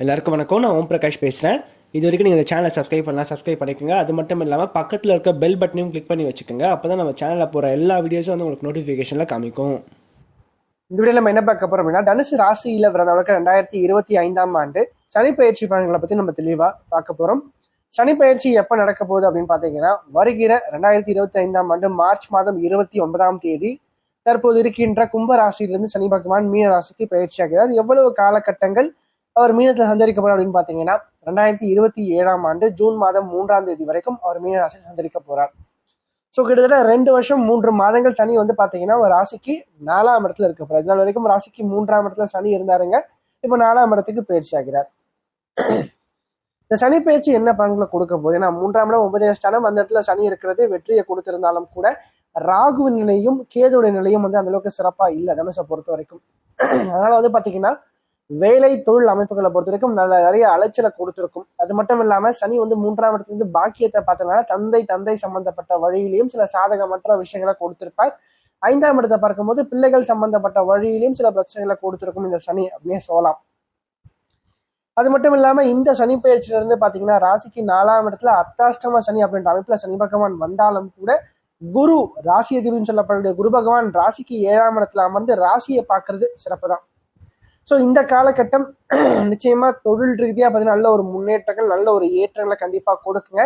எல்லாருக்கும் வணக்கம். நான் ஓம் பிரகாஷ் பேசுகிறேன். இது வரைக்கும் நீங்கள் இந்த சேனலை சப்ஸ்கிரைப் பண்ணலாம், சப்ஸ்கிரைப் பண்ணிக்கோங்க. அது மட்டும் இல்லாமல் பக்கத்தில் இருக்க பெல் பட்டனையும் கிளிக் பண்ணி வச்சுக்கோங்க. அப்போ தான் நம்ம சேனலில் போகிற எல்லா வீடியோஸும் வந்து உங்களுக்கு நோட்டிஃபிகேஷனில் காமிக்கும். இந்த வீடியோ நம்ம என்ன பார்க்க போறோம் அப்படின்னா, தனுசு ராசியில் பிறந்தவங்களுக்கு 2025ஆம் ஆண்டு சனி பயிற்சி பலன்களை பற்றி நம்ம தெளிவாக பார்க்க போகிறோம். சனி பயிற்சி எப்போ நடக்க போகுது அப்படின்னு பார்த்தீங்கன்னா, வருகிற 2025ஆம் ஆண்டு மார்ச் மாதம் 29ஆம் தேதி தற்போது இருக்கின்ற கும்ப ராசியிலிருந்து சனி பகவான் மீன ராசிக்கு பயிற்சி ஆகிறார். எவ்வளவு காலகட்டங்கள் அவர் மீனத்தில் சஞ்சரிக்க போறார் அப்படின்னு பார்த்தீங்கன்னா, 2027ஆம் ஆண்டு ஜூன் மாதம் 3ஆம் தேதி வரைக்கும் அவர் மீன ராசி சஞ்சரிக்க போறார். ஸோ கிட்டத்தட்ட 2 வருஷம் 3 மாதங்கள் சனி வந்து பார்த்தீங்கன்னா ஒரு ராசிக்கு 4ஆம் இடத்துல இருக்க போறார். இதனால் வரைக்கும் ராசிக்கு 3ஆம் இடத்துல சனி இருந்தாருங்க. இப்போ 4ஆம் இடத்துக்கு பயிற்சி ஆகிறார். இந்த சனி பயிற்சி என்ன பலன்களை கொடுக்க போகுது? ஏன்னா 3ஆம் இடம் உபதேசஸ்தானம், அந்த இடத்துல சனி இருக்கிறது வெற்றியை கொடுத்திருந்தாலும் கூட ராகுவின் நிலையும் கேதுவுடைய நிலையும் வந்து அந்த அளவுக்கு சிறப்பா இல்லை தனுசை பொறுத்த வரைக்கும். அதனால வந்து பாத்தீங்கன்னா வேலை தொழில் அமைப்புகளை பொறுத்த வரைக்கும் நிறைய அலைச்சலை கொடுத்திருக்கும். அது மட்டும் இல்லாம சனி வந்து 3ஆம் இடத்துல பாக்கியத்தை பார்த்ததுனால தந்தை சம்பந்தப்பட்ட வழியிலையும் சில சாதகமற்ற விஷயங்களை கொடுத்திருப்பார். 5ஆம் இடத்தை பார்க்கும்போது பிள்ளைகள் சம்பந்தப்பட்ட வழியிலையும் சில பிரச்சனைகளை கொடுத்திருக்கும் இந்த சனி அப்படின்னு சொல்லலாம். அது மட்டும் இல்லாம இந்த சனி பயிற்சியில இருந்து பாத்தீங்கன்னா ராசிக்கு 4ஆம் இடத்துல அர்த்தாஷ்டம சனி அப்படின்ற அமைப்புல சனி பகவான் வந்தாலும் கூட குரு ராசி அதிபதினு சொல்லப்படக்கூடிய குரு பகவான் ராசிக்கு 7ஆம் இடத்துல அமர்ந்து ராசியை பார்க்கறது சிறப்பு தான். ஸோ இந்த காலகட்டம் நிச்சயமா தொழில் ரீதியாக பார்த்தீங்கன்னா நல்ல ஒரு முன்னேற்றங்கள், நல்ல ஒரு ஏற்றங்களை கண்டிப்பாக கொடுக்குங்க.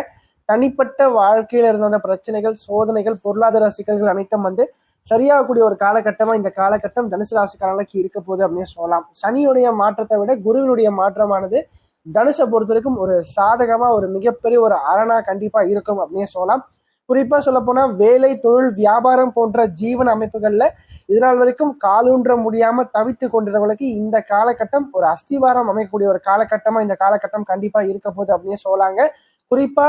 தனிப்பட்ட வாழ்க்கையில இருந்த அந்த பிரச்சனைகள், சோதனைகள், பொருளாதார சிக்கல்கள் அனைத்தும் வந்து சரியாகக்கூடிய ஒரு காலகட்டமா இந்த காலகட்டம் தனுசு ராசிக்காரர்களுக்கு இருக்க போகுது அப்படின்னு சொல்லலாம். சனியுடைய மாற்றத்தை விட குருவினுடைய மாற்றமானது தனுசை பொறுத்த வரைக்கும் ஒரு சாதகமா ஒரு மிகப்பெரிய ஒரு அரணா கண்டிப்பா இருக்கும் அப்படின்னு சொல்லலாம். குறிப்பா சொல்ல போனா வேலை தொழில் வியாபாரம் போன்ற ஜீவன அமைப்புகள்ல இதனால் வரைக்கும் காலூன்ற முடியாம தவித்து கொண்டிருந்தவங்களுக்கு இந்த காலகட்டம் ஒரு அஸ்திவாரம் அமைக்கக்கூடிய ஒரு காலகட்டமா இந்த காலகட்டம் கண்டிப்பா இருக்க போகுது அப்படின்னு சொல்லாங்க. குறிப்பா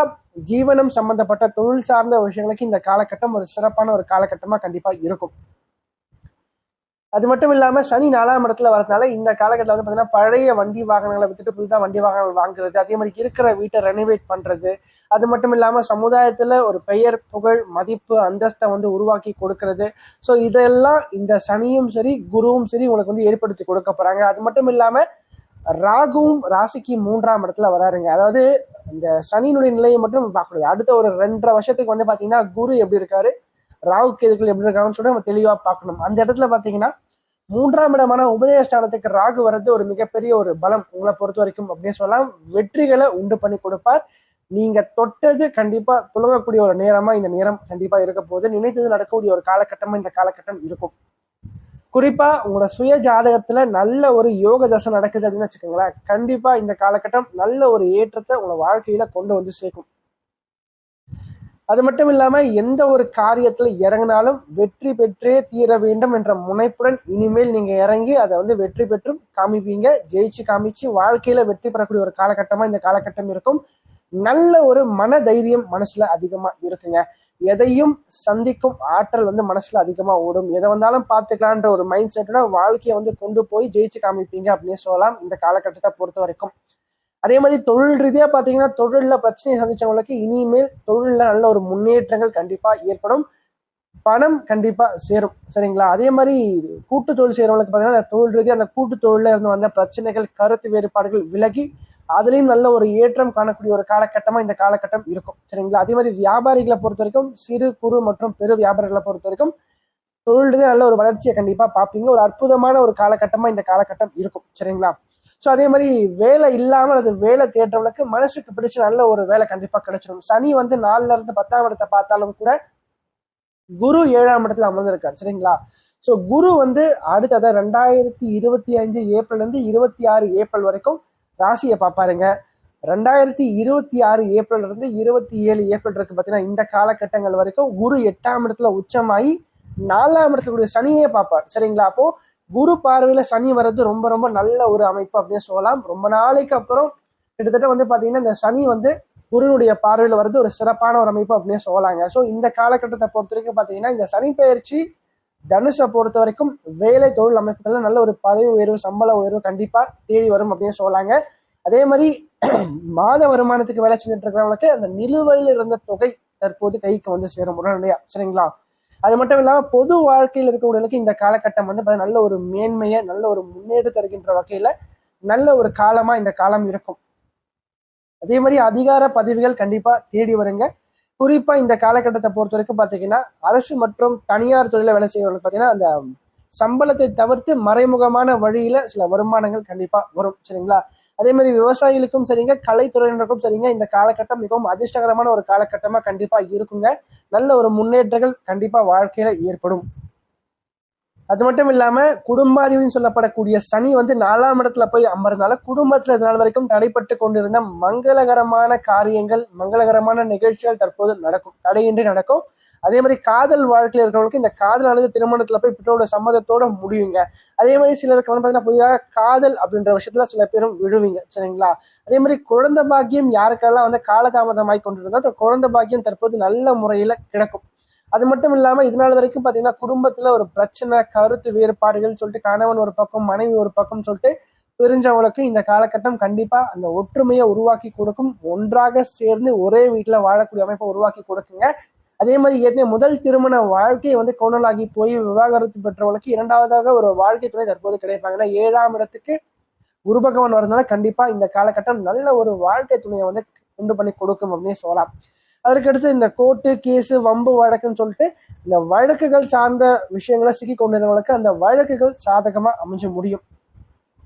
ஜீவனம் சம்பந்தப்பட்ட தொழில் சார்ந்த விஷயங்களுக்கு இந்த காலகட்டம் ஒரு சிறப்பான ஒரு காலகட்டமா கண்டிப்பா இருக்கும். அது மட்டும் இல்லாம சனி 4ஆம் இடத்துல வரதுனால இந்த காலகட்டத்தில் வந்து பார்த்தீங்கன்னா பழைய வண்டி வாகனங்களை வித்துட்டு புதுதாக வண்டி வாகனங்கள் வாங்குறது, அதே மாதிரி இருக்கிற வீட்டை ரெனோவேட் பண்றது, அது மட்டும் இல்லாம சமுதாயத்துல ஒரு பெயர் புகழ் மதிப்பு அந்தஸ்தை வந்து உருவாக்கி கொடுக்கறது. ஸோ இதெல்லாம் இந்த சனியும் சரி குருவும் சரி உங்களுக்கு வந்து ஏற்படுத்தி கொடுக்க போறாங்க. அது மட்டும் இல்லாம ராகுவும் ராசிக்கு 3ஆம் இடத்துல வராருங்க. அதாவது இந்த சனியினுடைய நிலையை மட்டும் பார்க்கக்கூடிய அடுத்த ஒரு 2.5 வருஷத்துக்கு வந்து பாத்தீங்கன்னா குரு எப்படி இருக்காரு, ராகு கேதுக்கள் எப்படி இருக்காங்கன்னு சொல்லி நம்ம தெளிவா பார்க்கணும். அந்த இடத்துல பாத்தீங்கன்னா 3ஆம் இடமான உபதேசஸ்தானத்துக்கு ராகு வர்றது ஒரு மிகப்பெரிய ஒரு பலம் உங்களை பொறுத்த வரைக்கும் அப்படின்னு சொல்லலாம். வெற்றிகளை உண்டு பண்ணி கொடுப்பார். நீங்க தொட்டது கண்டிப்பா துலங்கக்கூடிய ஒரு நேரமா இந்த நேரம் கண்டிப்பா இருக்க போது. நினைத்தது நடக்கக்கூடிய ஒரு காலகட்டமா இந்த காலகட்டம் இருக்கும். குறிப்பா உங்களோட சுய ஜாதகத்துல நல்ல ஒரு யோக தசை நடக்குது அப்படின்னு வச்சுக்கோங்களேன், கண்டிப்பா இந்த காலகட்டம் நல்ல ஒரு ஏற்றத்தை உங்க வாழ்க்கையில கொண்டு வந்து சேர்க்கும். அது மட்டும் இல்லாம எந்த ஒரு காரியத்துல இறங்கினாலும் வெற்றி பெற்றே தீர வேண்டும் என்ற முனைப்புடன் இனிமேல் நீங்க இறங்கி அதை வந்து வெற்றி பெற்றும் காமிப்பீங்க. ஜெயிச்சு காமிச்சு வாழ்க்கையில வெற்றி பெறக்கூடிய ஒரு காலகட்டமா இந்த காலகட்டம் இருக்கும். நல்ல ஒரு மன தைரியம் மனசுல அதிகமா இருக்குங்க. எதையும் சந்திக்கும் ஆற்றல் வந்து மனசுல அதிகமா ஓடும். எதை வந்தாலும் பார்த்துக்கலான்ற ஒரு மைண்ட் செட்டோட வாழ்க்கையை வந்து கொண்டு போய் ஜெயிச்சு காமிப்பீங்க அப்படின்னு சொல்லலாம் இந்த காலகட்டத்தை பொறுத்த வரைக்கும். அதே மாதிரி தொழில் ரீதியா பாத்தீங்கன்னா தொழில பிரச்சனையை சந்திச்சவங்களுக்கு இனிமேல் தொழில நல்ல ஒரு முன்னேற்றங்கள் கண்டிப்பா ஏற்படும். பணம் கண்டிப்பா சேரும். சரிங்களா? அதே மாதிரி கூட்டு தொழில் செய்யறவங்களுக்கு பாத்தீங்கன்னா தொழில் ரீதியா அந்த கூட்டு தொழில இருந்து வந்த பிரச்சனைகள், கருத்து வேறுபாடுகள் விலகி அதுலயும் நல்ல ஒரு ஏற்றம் காணக்கூடிய ஒரு காலகட்டமா இந்த காலகட்டம் இருக்கும். சரிங்களா? அதே மாதிரி வியாபாரிகளை பொறுத்த வரைக்கும் சிறு குறு மற்றும் பெரு வியாபாரிகளை பொறுத்த வரைக்கும் தொழில் ரீதியா நல்ல ஒரு வளர்ச்சியை கண்டிப்பா பார்ப்பீங்க. ஒரு அற்புதமான ஒரு காலகட்டமா இந்த காலகட்டம் இருக்கும். சரிங்களா? ஸோ அதே மாதிரி வேலை இல்லாமல் அது வேலை தேடுறவங்களுக்கு மனசுக்கு பிடிச்ச நல்ல ஒரு வேலை கண்டிப்பா கிடைச்சிடும். சனி வந்து 4ல இருந்து 10ஆம் இடத்தை பார்த்தாலும் கூட குரு 7ஆம் இடத்துல அமர்ந்திருக்காரு. சரிங்களா? ஸோ குரு வந்து அடுத்ததை 2025 ஏப்ரல் இருந்து 26 ஏப்ரல் வரைக்கும் ராசியை பார்ப்பாருங்க. 2026 ஏப்ரல் இருந்து 27 ஏப்ரல் இருக்கு பார்த்தீங்கன்னா இந்த காலகட்டங்கள் வரைக்கும் குரு 8ஆம் இடத்துல உச்சமாகி 4ஆம் இடத்துல சனியே பார்ப்பார். சரிங்களா? அப்போ குரு பார்வையில சனி வர்றது ரொம்ப ரொம்ப நல்ல ஒரு அமைப்பு அப்படின்னு சொல்லலாம். ரொம்ப நாளைக்கு அப்புறம் கிட்டத்தட்ட வந்து பாத்தீங்கன்னா இந்த சனி வந்து குருனுடைய பார்வையில வர்றது ஒரு சிறப்பான ஒரு அமைப்பு அப்படின்னு சொல்லலாங்க. ஸோ இந்த காலகட்டத்தை பொறுத்த வரைக்கும் பாத்தீங்கன்னா இந்த சனி பயிற்சி தனுஷை பொறுத்த வரைக்கும் வேலை தொழில் அமைப்புகள்ல நல்ல ஒரு பதவி உயர்வு, சம்பள உயர்வு கண்டிப்பா தேடி வரும் அப்படின்னு சொல்லலாங்க. அதே மாதிரி மாத வருமானத்துக்கு வேலை செஞ்சுட்டு இருக்கிறவங்களுக்கு அந்த நிலுவையில் இருந்த தொகை தற்போது கைக்கு வந்து சேரும் உடனடியா. சரிங்களா? அது மட்டும் இல்லாம பொது வாழ்க்கையில் இருக்கக்கூடியவங்களுக்கு இந்த காலகட்டம் வந்து நல்ல ஒரு மேன்மையை, நல்ல ஒரு முன்னேற்றம் தருகின்ற வகையில நல்ல ஒரு காலமா இந்த காலம் இருக்கும். அதே மாதிரி அதிகார பதவிகள் கண்டிப்பா தேடி வருங்க. குறிப்பா இந்த காலகட்டத்தை பொறுத்த வரைக்கும் பாத்தீங்கன்னா அரசு மற்றும் தனியார் துறையில வேலை செய்யறவங்களுக்கு பாத்தீங்கன்னா அந்த சம்பளத்தை தவிர்த்து மறைமுகமான வழியில சில வருமானங்கள் கண்டிப்பா வரும். சரிங்களா? அதே மாதிரி விவசாயிகளுக்கும் சரிங்க, கலைத்துறையினருக்கும் சரிங்க, இந்த காலகட்டம் மிகவும் அதிர்ஷ்டகரமான ஒரு காலகட்டமா கண்டிப்பா இருக்குங்க. நல்ல ஒரு முன்னேற்றங்கள் கண்டிப்பா வாழ்க்கையில ஏற்படும். அது மட்டும் இல்லாம குடும்பாதிபதினு சொல்லப்படக்கூடிய சனி வந்து 4ஆம் இடத்துல போய் அமர்ந்தால குடும்பத்துல இது நாள் வரைக்கும் தடைப்பட்டு கொண்டிருந்த மங்களகரமான காரியங்கள், மங்களகரமான நிகழ்ச்சிகள் தற்போது நடக்கும், தடையின்றி நடக்கும். அதே மாதிரி காதல் வாழ்க்கையில் இருக்கிறவங்களுக்கு இந்த காதலானது திருமணத்துல போய் பெற்றோட சம்மதத்தோட முடியுங்க. அதே மாதிரி சிலருக்கு வந்து பார்த்தீங்கன்னா புதிதாக காதல் அப்படின்ற விஷயத்துல சில பேரும் விழுவீங்க. சரிங்களா? அதே மாதிரி குழந்தை பாக்கியம் யாருக்கெல்லாம் வந்து காலதாமதமாய் கொண்டிருந்தோ அந்த குழந்தை பாக்கியம் தற்போது நல்ல முறையில கிடைக்கும். அது மட்டும் இல்லாம இது நாள் வரைக்கும் பாத்தீங்கன்னா குடும்பத்துல ஒரு பிரச்சனை, கருத்து வேறுபாடுகள் சொல்லிட்டு கணவன் ஒரு பக்கம் மனைவி ஒரு பக்கம் சொல்லிட்டு பிரிஞ்சவங்களுக்கு இந்த காலகட்டம் கண்டிப்பா அந்த ஒற்றுமையை உருவாக்கி கொடுக்கும். ஒன்றாக சேர்ந்து ஒரே வீட்டுல வாழக்கூடிய அமைப்பை உருவாக்கி கொடுக்குங்க. அதே மாதிரி ஏற்கனவே முதல் திருமண வாழ்க்கை வந்து கோணலாகி போய் விவாகரத்து பெற்றவங்களுக்கு இரண்டாவதாக ஒரு வாழ்க்கை துணை தற்போது கிடைப்பாங்க. ஏன்னா 7ஆம் இடத்துக்கு குரு பகவான் வரதுனால கண்டிப்பா இந்த காலகட்டம் நல்ல ஒரு வாழ்க்கை துணையை வந்து உண்டு பண்ணி கொடுக்கும் அப்படின்னு சொல்லலாம். அதற்கடுத்து இந்த கோர்ட்டு கேஸு வம்பு வழக்குன்னு சொல்லிட்டு இந்த வழக்குகள் சார்ந்த விஷயங்களை சிக்கி கொண்டிருந்தவங்களுக்கு அந்த வழக்குகள் சாதகமா அமைஞ்சு முடியும்.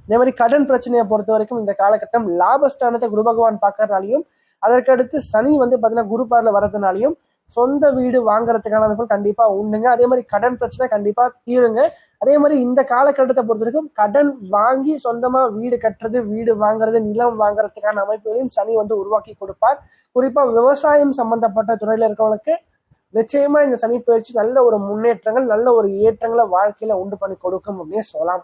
இதே மாதிரி கடன் பிரச்சனையை பொறுத்த வரைக்கும் இந்த காலகட்டம் லாபஸ்தானத்தை குரு பகவான் பார்க்கறதுனாலையும் அதற்கடுத்து சனி வந்து பார்த்தீங்கன்னா குரு பார்ல வர்றதுனாலையும் சொந்த வீடு வாங்குறதுக்கான அமைப்புகள் கண்டிப்பா உண்டுங்க. அதே மாதிரி கடன் பிரச்சனை கண்டிப்பா தீருங்க. அதே மாதிரி இந்த காலகட்டத்தை பொறுத்த வரைக்கும் கடன் வாங்கி சொந்தமா வீடு கட்டுறது, வீடு வாங்குறது, நிலம் வாங்குறதுக்கான அமைப்புகளையும் சனி வந்து உருவாக்கி கொடுப்பார். குறிப்பா விவசாயம் சம்பந்தப்பட்ட துறையில இருக்கிறவங்களுக்கு நிச்சயமா இந்த சனி பயிற்சி நல்ல ஒரு முன்னேற்றங்கள், நல்ல ஒரு ஏற்றங்களை வாழ்க்கையில உண்டு பண்ணி கொடுக்கும் அப்படின்னு சொல்லலாம்.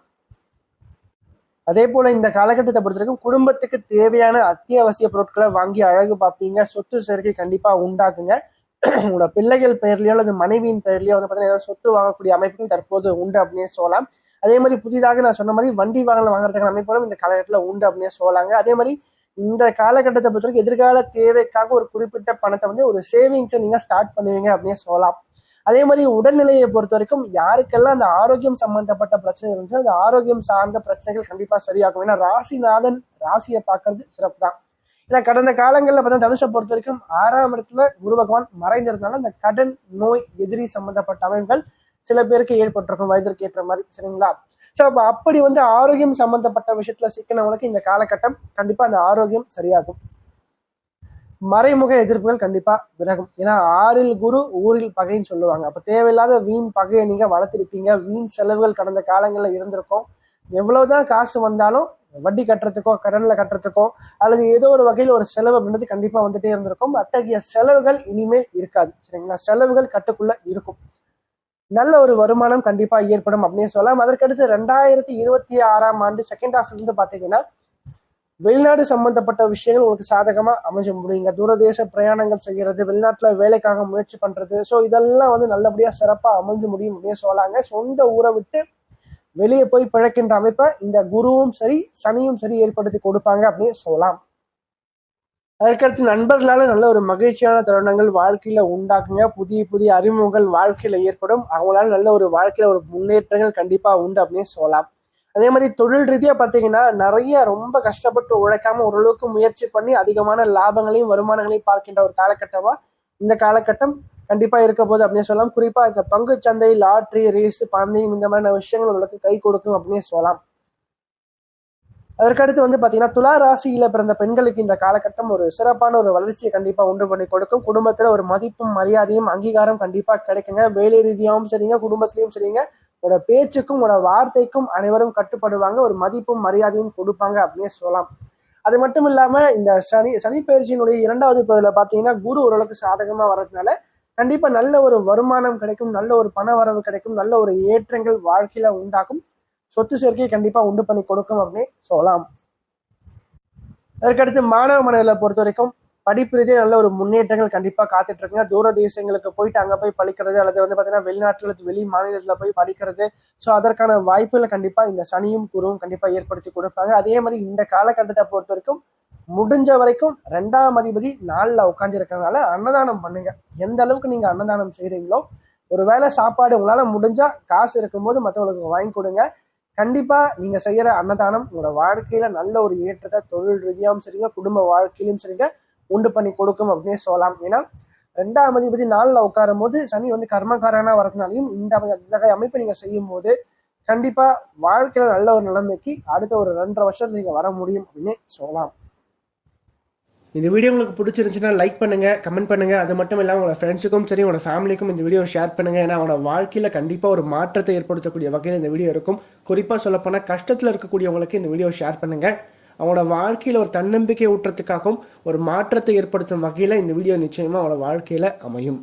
அதே போல இந்த காலகட்டத்தை பொறுத்த வரைக்கும் குடும்பத்துக்கு தேவையான அத்தியாவசிய பொருட்களை வாங்கி அழகு பார்ப்பீங்க. சொத்து சேர்க்கை கண்டிப்பா உண்டாக்குங்க. உங்களோட பிள்ளைகள் பெயர்லயோ அல்லது மனைவியின் பெயர்லயோ வந்து பார்த்தீங்கன்னா ஏதாவது சொத்து வாங்கக்கூடிய அமைப்புகள் தற்போது உண்டு அப்படின்னு சொல்லலாம். அதே மாதிரி புதிதாக நான் சொன்ன மாதிரி வண்டி வாகனம் வாங்குறதுக்கான அமைப்புகளும் இந்த காலகட்டத்தில் உண்டு அப்படின்னு சொல்லலாங்க. அதே மாதிரி இந்த காலகட்டத்தை பொறுத்த வரைக்கும் எதிர்கால தேவைக்காக ஒரு குறிப்பிட்ட பணத்தை வந்து ஒரு சேவிங்ஸை நீங்க ஸ்டார்ட் பண்ணுவீங்க அப்படின்னு சொல்லலாம். அதே மாதிரி உடல்நிலையை பொறுத்த வரைக்கும் யாருக்கெல்லாம் அந்த ஆரோக்கியம் சம்பந்தப்பட்ட பிரச்சனை இருந்து அந்த ஆரோக்கியம் சார்ந்த பிரச்சனைகள் கண்டிப்பா சரியாகும். ஏன்னா ராசிநாதன் ராசியை பார்க்கறது சிறப்பு தான். ஏன்னா கடந்த காலங்களில் பார்த்தீங்கன்னா தனுஷை பொறுத்த வரைக்கும் 6ஆம் இடத்துல குரு பகவான் மறைந்திருந்தாலும் அந்த கடன், நோய், எதிரி சம்பந்தப்பட்ட அமைப்புகள் சில பேருக்கு ஏற்பட்டிருக்கும் வயதிற்கு ஏற்ற மாதிரி. சரிங்களா? ஸோ அப்போ அப்படி வந்து ஆரோக்கியம் சம்பந்தப்பட்ட விஷயத்துல சிக்கினவங்களுக்கு இந்த காலகட்டம் கண்டிப்பா அந்த ஆரோக்கியம் சரியாகும். மறைமுக எதிர்ப்புகள் கண்டிப்பா விலகும். ஏன்னா 6இல் குரு ஊரில் பகைன்னு சொல்லுவாங்க. அப்ப தேவையில்லாத வீண் பகையை நீங்க வளர்த்திருப்பீங்க. வீண் செலவுகள் கடந்த காலங்களில் இருந்திருக்கும். எவ்வளவுதான் காசு வந்தாலும் வட்டி கட்டுறதுக்கோ கடன்ல கட்டுறதுக்கோ அல்லது ஏதோ ஒரு வகையில் ஒரு செலவு அப்படின்றது கண்டிப்பா வந்துட்டே இருந்திருக்கும். அத்தகைய செலவுகள் இனிமேல் இருக்காது. சரிங்களா? செலவுகள் கட்டுக்குள்ள இருக்கும். நல்ல ஒரு வருமானம் கண்டிப்பா ஏற்படும் அப்படின்னு சொல்லலாம். அதற்கடுத்து 2026ஆம் ஆண்டு செகண்ட் ஹாஃப்ல இருந்து பாத்தீங்கன்னா வெளிநாடு சம்பந்தப்பட்ட விஷயங்கள் உங்களுக்கு சாதகமா அமைஞ்சு முடியுங்க. தூரதேச பிரயாணங்கள் செய்யறது, வெளிநாட்டுல வேலைக்காக முயற்சி பண்றது, ஸோ இதெல்லாம் வந்து நல்லபடியா சிறப்பா அமைஞ்சு முடியும் அப்படின்னு சொல்லலாங்க. சொந்த ஊரை விட்டு வெளியே போய் பிழைக்கின்ற அமைப்பை இந்த குருவும் சரி சனியும் சரி ஏற்படுத்தி கொடுப்பாங்க அப்படின்னு சொல்லலாம். அதற்கடுத்து நண்பர்களால நல்ல ஒரு மகிழ்ச்சியான தருணங்கள் வாழ்க்கையில உண்டாக்குங்க. புதிய புதிய அறிமுகங்கள் வாழ்க்கையில ஏற்படும். அவங்களால நல்ல ஒரு வாழ்க்கையில ஒரு முன்னேற்றங்கள் கண்டிப்பா உண்டு அப்படின்னு சொல்லலாம். அதே மாதிரி தொழில் ரீதியா பாத்தீங்கன்னா நிறைய ரொம்ப கஷ்டப்பட்டு உழைக்காம ஓரளவுக்கு முயற்சி பண்ணி அதிகமான லாபங்களையும் வருமானங்களையும் பார்க்கின்ற ஒரு காலகட்டமா இந்த காலகட்டம் கண்டிப்பா இருக்க போகுது அப்படின்னு சொல்லலாம். குறிப்பா இந்த பங்கு சந்தை, லாட்ரி, ரேஸ், பந்தயம் இந்த மாதிரி விஷயங்கள் உங்களுக்கு கை கொடுக்கும் அப்படின்னு சொல்லலாம். அதற்கடுத்து வந்து பாத்தீங்கன்னா துலா ராசியில பிறந்த பெண்களுக்கு இந்த காலகட்டம் ஒரு சிறப்பான ஒரு வளர்ச்சியை கண்டிப்பா உண்டு பண்ணி கொடுக்கும். குடும்பத்துல ஒரு மதிப்பும் மரியாதையும் அங்கீகாரம் கண்டிப்பா கிடைக்குங்க. வேலை ரீதியாகவும் சரிங்க, குடும்பத்திலையும் சரிங்க, உங்களோட பேச்சுக்கும் உங்களோட வார்த்தைக்கும் அனைவரும் கட்டுப்படுவாங்க. ஒரு மதிப்பும் மரியாதையும் கொடுப்பாங்க அப்படின்னு சொல்லலாம். அது மட்டும் இல்லாம இந்த சனி பயிற்சியினுடைய 2வது பகுதியில பாத்தீங்கன்னா குரு ஓரளவுக்கு சாதகமா வர்றதுனால கண்டிப்பா நல்ல ஒரு வருமானம் கிடைக்கும், நல்ல ஒரு பண வரவு கிடைக்கும், நல்ல ஒரு ஏற்றங்கள் வாழ்க்கையில உண்டாகும். சொத்து சேர்க்கையை கண்டிப்பா உண்டு பண்ணி கொடுக்கும் அப்படின்னு சொல்லலாம். அதற்கடுத்து மாணவ மாணவர்களை பொறுத்த வரைக்கும் படிப்பு ரீதியாக நல்ல ஒரு முன்னேற்றங்கள் கண்டிப்பா காத்துட்டு இருக்குங்க. தூர தேசங்களுக்கு போயிட்டு அங்க போய் படிக்கிறது அல்லது வந்து பாத்தீங்கன்னா வெளிநாட்டுல வெளி மாநிலத்துல போய் படிக்கிறது, ஸோ அதற்கான வாய்ப்புகளை கண்டிப்பா இந்த சனியும் குருவும் கண்டிப்பா ஏற்படுத்தி கொடுப்பாங்க. அதே மாதிரி இந்த காலகட்டத்தை பொறுத்த வரைக்கும் முடிஞ்ச வரைக்கும் 2ஆம் அதிபதி 4ல் உட்காந்துருக்கிறதுனால அன்னதானம் பண்ணுங்க. எந்த அளவுக்கு நீங்க அன்னதானம் செய்றீங்களோ, ஒரு வேளை சாப்பாடு உங்களால முடிஞ்சா காசு இருக்கும்போது மற்றவங்களுக்கு வாங்கி கொடுங்க. கண்டிப்பாக நீங்கள் செய்கிற அன்னதானம் உங்களோட வாழ்க்கையில் நல்ல ஒரு ஏற்றத்தை தொழில் ரீதியாகவும் சரிங்க, குடும்ப வாழ்க்கையிலும் சரிங்க உண்டு பண்ணி கொடுக்கும் அப்படின்னே சொல்லலாம். ஏன்னா 2ஆம் அதிபதி நாளில் உட்காரும் போது சனி வந்து கர்மகாரனாக வரதுனாலையும் இந்த அமைப்பை நீங்கள் செய்யும் போது கண்டிப்பாக வாழ்க்கையில் நல்ல ஒரு நிலைமைக்கு அடுத்த ஒரு 2.5 வருஷத்துல நீங்கள் வர முடியும் அப்படின்னு சொல்லலாம். இந்த வீடியோ உங்களுக்கு பிடிச்சிருந்துச்சுன்னா லைக் பண்ணுங்கள், கமெண்ட் பண்ணுங்கள். அது மட்டும் இல்லாமல் உங்களோட ஃப்ரெண்ட்ஸுக்கும் சரி உங்களோட ஃபேமிலிக்கும் இந்த வீடியோ ஷேர் பண்ணுங்கள். ஏன்னா அவங்களோட வாழ்க்கையில் கண்டிப்பாக ஒரு மாற்றத்தை ஏற்படுத்தக்கூடிய வகையில் இந்த வீடியோ இருக்கும். குறிப்பாக சொல்லப்போனால் கஷ்டத்தில் இருக்கக்கூடியவங்களுக்கு இந்த வீடியோ ஷேர் பண்ணுங்கள். அவங்களோட வாழ்க்கையில் ஒரு தன்னம்பிக்கை ஊட்டுறதுக்காகவும் ஒரு மாற்றத்தை ஏற்படுத்தும் வகையில் இந்த வீடியோ நிச்சயமாக அவங்களோட வாழ்க்கையில் அமையும்.